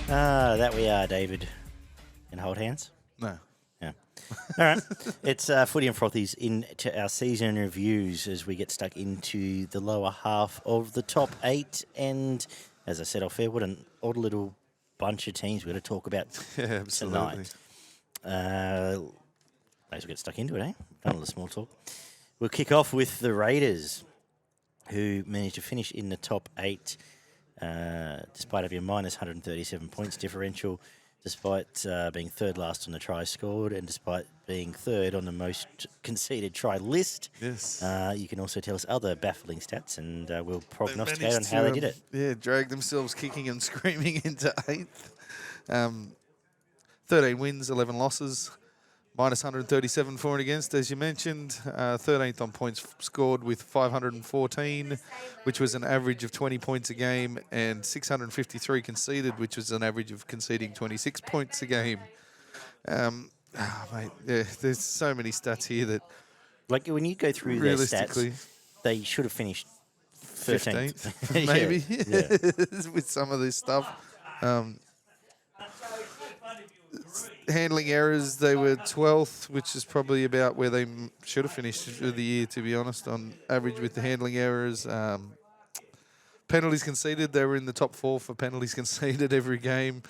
That we are, David. And hold hands? No. Yeah. All right. It's Footy and Frothies into our season reviews as we get stuck into the lower half of the top 8. And as I said off air, what an odd little bunch of teams we're going to talk about tonight. May as well get stuck into it, eh? Done all the small talk. We'll kick off with the Raiders, who managed to finish in the top 8 despite having a minus 137 points differential, despite being third last on the try scored, and despite being third on the most conceded try list. Yes. You can also tell us other baffling stats, and we'll prognosticate on how they did it. Yeah, drag themselves kicking and screaming into 8th. 13 wins, 11 losses, minus 137 for and against, as you mentioned. 13th on points scored with 514, which was an average of 20 points a game, and 653 conceded, which was an average of conceding 26 points a game. Mate, yeah, there's so many stats here that... Like, when you go through their stats, they should have finished 13th. Maybe, yeah. with some of this stuff. Handling errors, they were 12th, which is probably about where they should have finished for the year, to be honest, on average with the handling errors. Penalties conceded, they were in the top 4 for penalties conceded every game.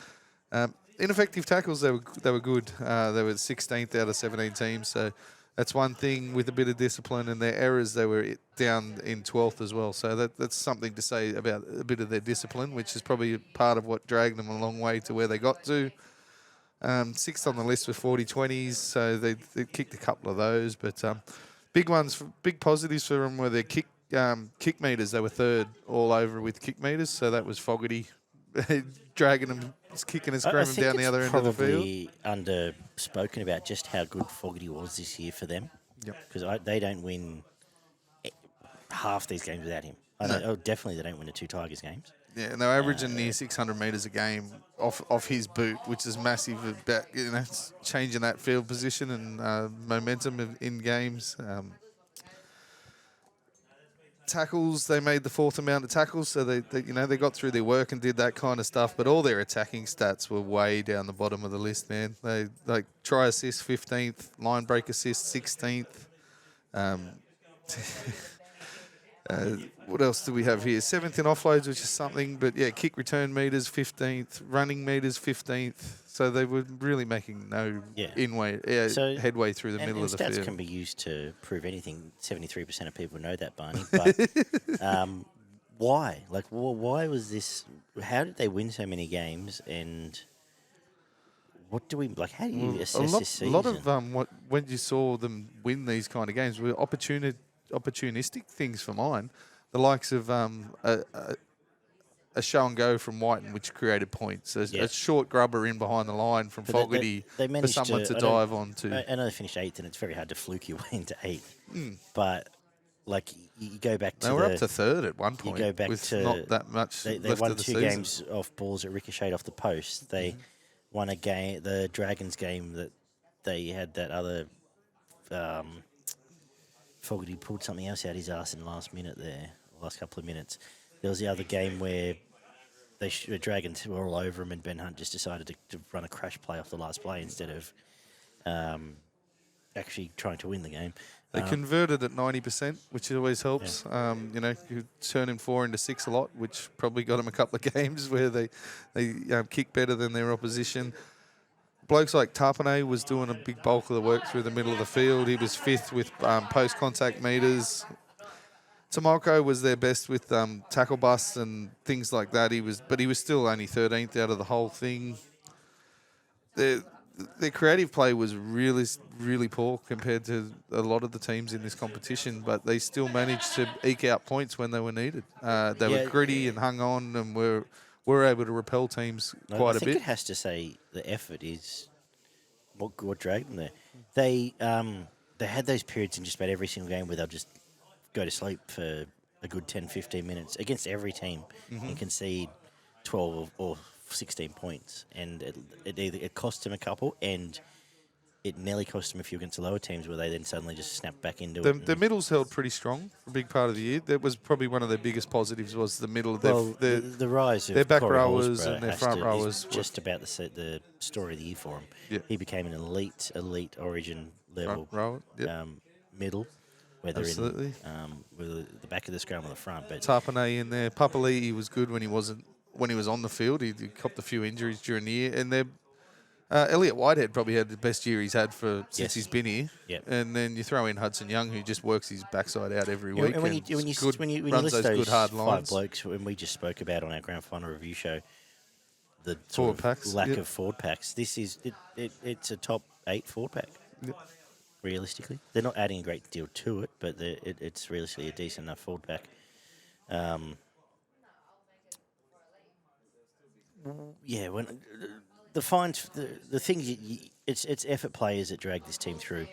Ineffective tackles, they were good. They were 16th out of 17 teams, so that's one thing with a bit of discipline. And their errors, they were down in 12th as well. So that's something to say about a bit of their discipline, which is probably part of what dragged them a long way to where they got to. 6th on the list with 40-20s, so they kicked a couple of those. But big ones, big positives for them were their kick meters. They were 3rd all over with kick meters, so that was Fogarty dragging them, kicking and screaming down the other end of the field. Probably underspoken about just how good Fogarty was this year for them. Yep. Because they don't win half these games without him. Definitely they don't win the 2 Tigers games. Yeah, and they're averaging near 600 metres a game off his boot, which is massive about changing that field position and momentum in games. Tackles, they made the 4th amount of tackles, so they got through their work and did that kind of stuff. But all their attacking stats were way down the bottom of the list, man. They try assist 15th, line break assist 16th. What else do we have here? 7th in offloads, which is something, but yeah, kick return meters 15th, running meters 15th. So they were really making no headway through the middle of the field. Stats can be used to prove anything. 73% of people know that, Barney. But why? Like, why was this? How did they win so many games? And what do we like? How do you assess this season? A lot of when you saw them win these kind of games were opportunistic things for mine. The likes of a show and go from Whiten, which created points. A short grubber in behind the line from Fogarty for someone to dive onto. I know they finished 8th, and it's very hard to fluke your way into 8th. But like you go back to they were up to 3rd at one point. You go back with to not that much. They left won of the 2 season. games off balls that ricocheted off the post. They won a game, the Dragons game that they had that other. Fogarty pulled something else out his ass in the last minute there, last couple of minutes. There was the other game where the Dragons were all over him and Ben Hunt just decided to run a crash play off the last play instead of actually trying to win the game. They converted at 90%, which always helps. Yeah. You're turning 4 into 6 a lot, which probably got them a couple of games where they kick better than their opposition. Blokes like Tarpanay was doing a big bulk of the work through the middle of the field. He was 5th with post-contact meters. Tomoko was their best with tackle busts and things like that. But he was still only 13th out of the whole thing. Their creative play was really, really poor compared to a lot of the teams in this competition, but they still managed to eke out points when they were needed. They were gritty and hung on and were able to repel teams quite a bit. I think it has to say the effort is what dragged them there. They had those periods in just about every single game where they'll just go to sleep for a good 10, 15 minutes against every team and concede 12 or 16 points. And it cost them a couple, and it nearly cost them a few against the lower teams where they then suddenly just snapped back into The, it. the middle's held pretty strong for a big part of the year. That was probably one of their biggest positives was the middle of The rise of their back Corey rowers Horsburgh and their has front to- rowers is were- just about the story of the year for him. Yeah. He became an elite Origin level front row. Yep. middle, whether Absolutely. in with the back of the scrum or the front. But Tapane in there. Papali'i was good when he was on the field. He copped a few injuries during the year, and Elliot Whitehead probably had the best year he's had since Yes. he's been here. Yep. And then you throw in Hudson Young, who just works his backside out every week. And when and you runs list those those good hard 5 lines. blokes, when we just spoke about on our grand final review show, the Forward sort of packs, lack yep. of forward packs. This is it's a top 8 forward pack. Yep. Realistically, they're not adding a great deal to it, but it's realistically a decent enough forward pack. Yeah, when the fines, the things, it's effort players that drag this team through.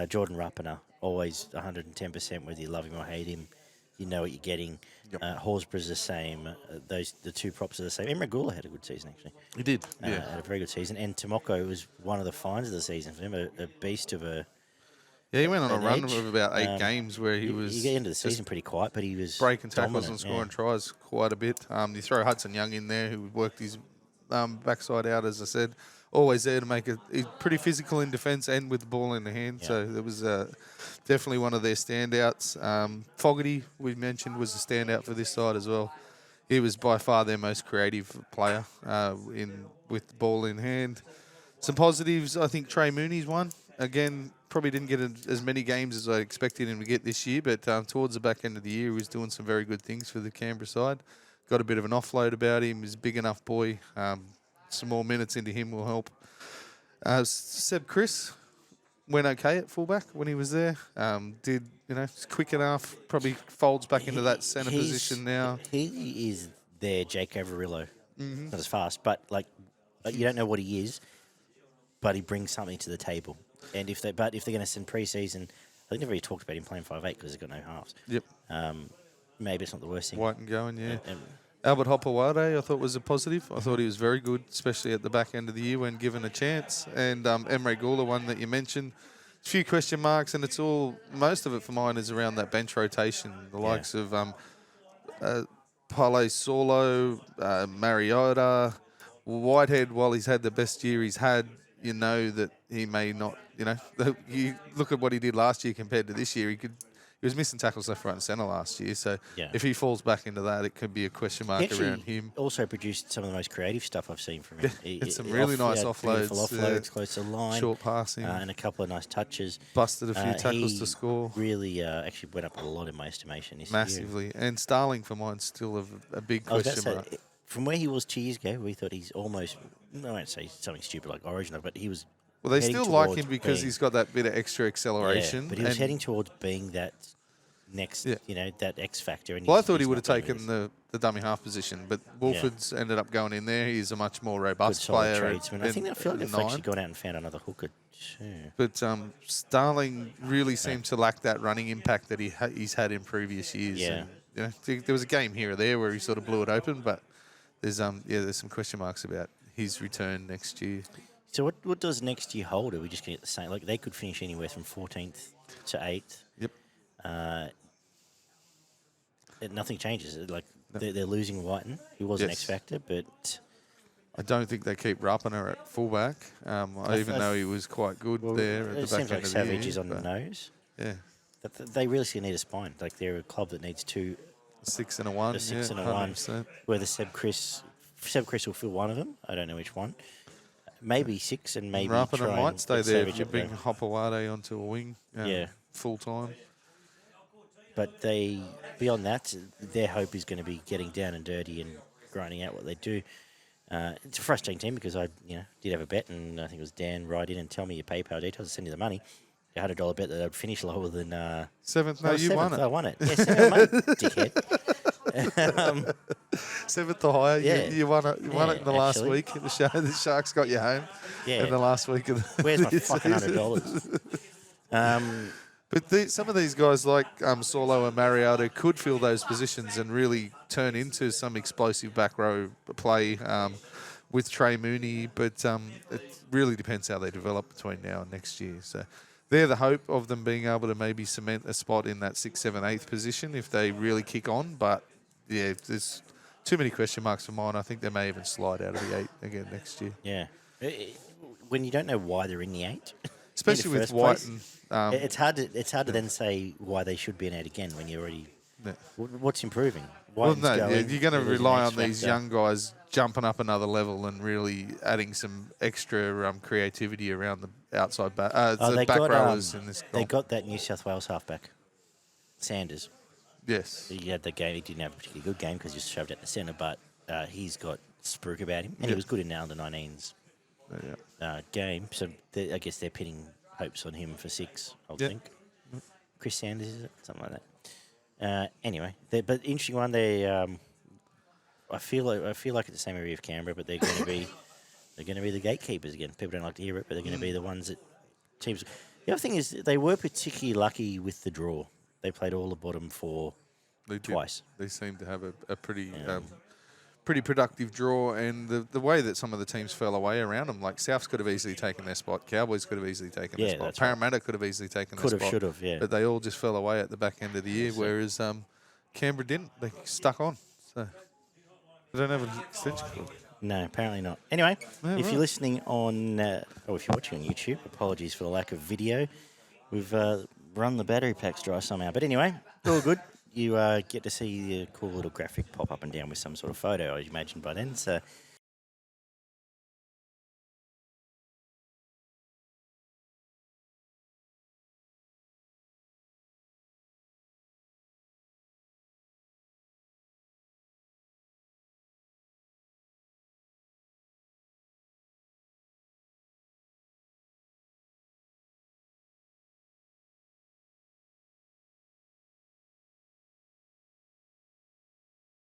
Jordan Rapana, always 110%, whether you love him or hate him, you know what you're getting. Yep. Horsburgh's the same. The two props are the same. Emre Gula had a good season, actually. He did. Yeah. Had a very good season. And Tomoko was one of the finds of the season for him, a beast of a... Yeah, he went on a an run edge. of about 8 games where he was You get into the just season pretty quiet, but he was breaking tackles dominant, and scoring tries quite a bit. You throw Hudson Young in there, who worked his backside out, as I said. Always there to make it. He's pretty physical in defence and with the ball in the hand. Yeah. So it was definitely one of their standouts. Fogarty, we mentioned, was a standout for this side as well. He was by far their most creative player with the ball in hand. Some positives, I think Trey Mooney's one. Again, probably didn't get as many games as I expected him to get this year, but towards the back end of the year, he was doing some very good things for the Canberra side. Got a bit of an offload about him. He's a big enough boy. Some more minutes into him will help. Seb Chris went okay at fullback when he was there. He's quick enough. Probably folds back into that centre position now. He is their Jake Averillo. Not as fast, but you don't know what he is, but he brings something to the table. And if they're going to send pre-season, I think they've already talked about him playing 5'8" because they've got no halves. Yep. Maybe it's not the worst thing. White and going, yeah. And Albert Hopewade, I thought was a positive. I thought he was very good, especially at the back end of the year when given a chance. And Emre Gula, one that you mentioned, a few question marks, and most of it for mine is around that bench rotation. The likes of Pale Solo, Mariota, Whitehead. While he's had the best year he's had, you know that he may not. You look at what he did last year compared to this year. He was missing tackles left, right, and centre last year. So if he falls back into that, it could be a question mark around him. Also produced some of the most creative stuff I've seen from him. Had some really nice offloads, offloads close to the line, short passing, and a couple of nice touches. Busted a few tackles to score. Really, actually went up a lot in my estimation this Massively. year. And Starling for mine still a big question mark. From where he was 2 years ago, we thought he's almost, I won't say something stupid like Origin, but he was. Well, they still like him because he's got that bit of extra acceleration. Yeah, but he was heading towards being that next, that X factor. And I thought he would have taken the dummy half position, but Wolford's ended up going in there. He's a much more robust player. Tradesman. I feel like they've actually gone out and found another hooker too. But Starling really seemed to lack that running impact that he's had in previous years. Yeah. And, there was a game here or there where he sort of blew it open, but there's some question marks about his return next year. So what does next year hold? Are we just going to get the same? Like they could finish anywhere from 14th to 8th. Yep. Nothing changes. They're losing Whiten. He was an X factor, but I don't think they keep Rapana at fullback. Even though he was quite good there at the back end of the year. It seems like Savage is on the nose. Yeah. They really need a spine. Like they're a club that needs 2. 6 and a 1. A 6 and a 1. Whether Seb Chris will fill one of them. I don't know which one. Maybe 6 and maybe Rapana might stay there if you bring there. Hopewade onto a wing full time. But beyond that, their hope is going to be getting down and dirty and grinding out what they do. It's a frustrating team because I did have a bet, and I think it was Dan write in and tell me your PayPal details, send you the money. I had $1 bet that they'd finish lower than 7th. No, you won it. I won it. Yeah, 7th, mate, dickhead. 7th or higher. Yeah. You won it. You won it in the last actually. week. The Sharks got you home. Yeah. In the last week of the Where's my fucking $100? But some of these guys like Solo and Mariota could fill those positions and really turn into some explosive back row play. with Trey Mooney, but it really depends how they develop between now and next year. So they're the hope of them being able to maybe cement a spot in that 6th, 7th, 8th position if they really kick on. But, yeah, there's too many question marks for mine. I think they may even slide out of the 8 again next year. Yeah. When you don't know why they're in the 8, Especially with White and... it's hard to then say why they should be an 8 again when you're already... Yeah. What's improving? Well, Whiten's no, going, you're going to there's an rely X on these factor. young guys jumping up another level and really adding some extra creativity around the outside back, the back rowers in this. They got that New South Wales halfback, Sanders. Yes. He had the game. He didn't have a particularly good game because he shoved at the centre, but he's got spruik about him, and Yeah. he was good in the under-19s Yeah. game. So I guess they're pinning hopes on him for 6, I would Yeah. think. Chris Sanders, is it? Something like that. Anyway, but interesting one. I feel like it's the same area of Canberra, but they're going to be the gatekeepers again. People don't like to hear it, but they're going to be the ones that teams. The other thing is they were particularly lucky with the draw. They played all the bottom 4 twice. They seem to have a pretty pretty productive draw, and the way that some of the teams fell away around them, like Souths could have easily taken their spot, Cowboys could have easily taken their spot, that's right. Parramatta could have easily taken Could their have, spot. should have, yeah. But they all just fell away at the back end of the year, whereas Canberra didn't. They stuck on. So they don't have an extension clause. No, apparently not. Anyway, Yeah, if right. you're listening on, or if you're watching on YouTube, apologies for the lack of video. We've run the battery packs dry somehow. But anyway, all good. You get to see the cool little graphic pop up and down with some sort of photo, I imagine, by then. So